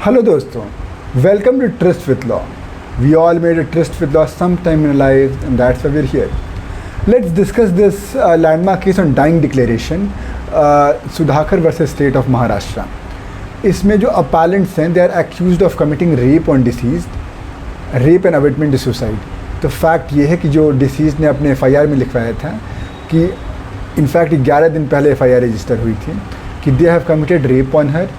Hello दोस्तों, welcome to Trust with Law. We all made a tryst with law sometime in our lives and that's why we're here. Let's discuss this landmark case on dying declaration, Sudhakar versus State of Maharashtra. इसमें जो appellants हैं, they are accused of committing rape on deceased, rape and abetment to suicide. तो fact ये है कि जो disease ने अपने FIR में लिखवाया था कि इनफैक्ट 11 दिन पहले FIR रजिस्टर हुई थी कि they have committed rape on her,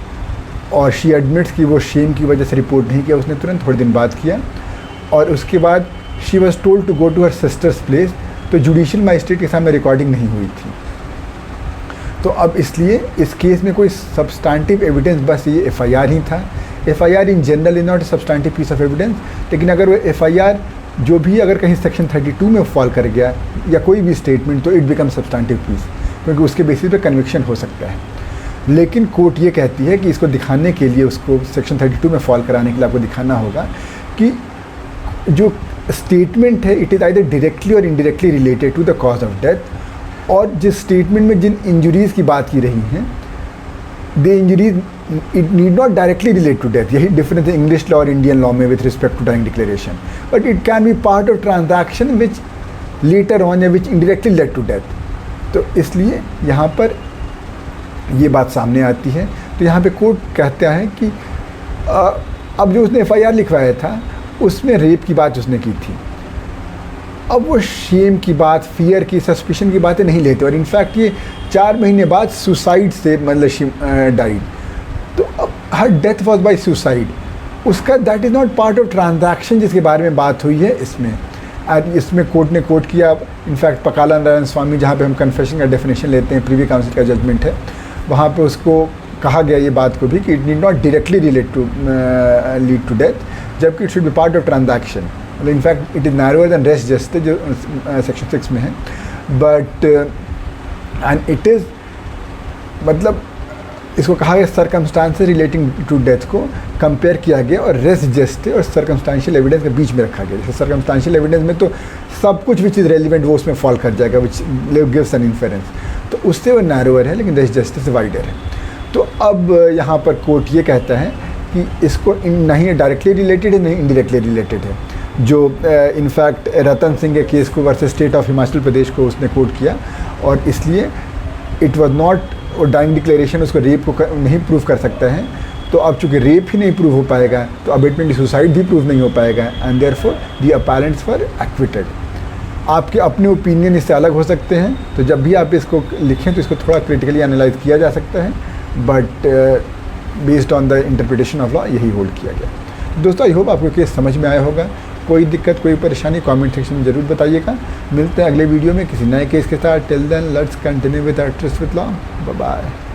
और शी एडमिट्स कि वो शेम की वजह से रिपोर्ट नहीं किया उसने, तुरंत थोड़े दिन बाद किया, और उसके बाद she was told to go to her sisters place, तो जुडिशियल मजिस्ट्रेट के सामने रिकॉर्डिंग नहीं हुई थी। तो अब इसलिए इस केस में कोई सब्सटैंटिव एविडेंस, बस ये FIR ही था। FIR in general is not a substantive piece of evidence, लेकिन अगर वो FIR जो भी अगर कहीं सेक्शन 32 में फॉल कर गया या कोई भी स्टेटमेंट, तो इट बिकम सब्सटैंटिव पीस, क्योंकि उसके बेसिस पे कन्विक्शन हो सकता है। लेकिन कोर्ट ये कहती है कि इसको दिखाने के लिए, उसको सेक्शन 32 में फॉल कराने के लिए आपको दिखाना होगा कि जो स्टेटमेंट है it is either directly or indirectly related to the cause of death, और जिस स्टेटमेंट में जिन इंजरीज़ की बात की रही हैं, the injuries it need not directly relate to death. यही डिफरेंस है इंग्लिश लॉ और इंडियन लॉ में with respect to dying declaration, but it can be part of transaction which later on या which indirectly led to death. तो इसलिए यहाँ पर ये बात सामने आती है। तो यहाँ पे कोर्ट कहता है कि अब जो उसने FIR लिखवाया था उसमें रेप की बात उसने की थी, अब वो शेम की बात, फियर की, सस्पिशन की बातें नहीं लेते, और इनफैक्ट ये 4 महीने बाद सुसाइड से मतलब शी डाइड। तो अब her death was by suicide, उसका that is not part of transaction जिसके बारे में बात हुई है इसमें। इसमें कोर्ट ने कोट किया इनफैक्ट पकाला नारायण स्वामी, जहाँ पे हम कन्फेशन का डेफिनेशन लेते हैं, प्रीवी काउंसिल का जजमेंट है, वहाँ पे उसको कहा गया ये बात को भी कि it need not directly relate to lead to death, जबकि it should be part of transaction. In fact it is narrower than res gestae जो सेक्शन 6 में है, बट एंड इट इज़ मतलब इसको कहा गया सर्कमस्टांसेस रिलेटिंग टू डेथ को compare किया गया, और रेस जस्ट और सर्कमस्टांशियल एविडेंस के बीच में रखा गया। जैसे सर्कमस्टांशियल एविडेंस में तो सब कुछ विच इज़ रेलिवेंट वो उसमें फॉल कर जाएगा, विच गिव्स एन इन्फेरेंस, तो उससे वो नैरोअर है, लेकिन रेस जस्टिस वाइडर है। तो अब यहाँ पर कोर्ट ये कहता है कि इसको नहीं डायरेक्टली रिलेटेड है, नहीं इनडायरेक्टली रिलेटेड है। जो इनफैक्ट रतन सिंह के केस को versus state of Himachal Pradesh को उसने कोर्ट किया, और इसलिए इट वाज नॉट, और डाइंग डिक्लेरेशन उसको रेप को नहीं प्रूव कर सकता है। तो अब चूँकि रेप ही नहीं प्रूव हो पाएगा, तो अबेटमेंट सुसाइड भी प्रूव नहीं हो पाएगा, and therefore the appellants were acquitted. आपके अपने ओपिनियन इससे अलग हो सकते हैं, तो जब भी आप इसको लिखें तो इसको थोड़ा क्रिटिकली एनालाइज किया जा सकता है, but based on the interpretation of law यही होल्ड किया गया। दोस्तों, आई होप आपको केस समझ में आया होगा। कोई दिक्कत, कोई परेशानी कमेंट सेक्शन में ज़रूर बताइएगा। मिलते हैं अगले वीडियो में किसी नए केस के साथ। Till then let's continue with our tryst with law. Bye bye.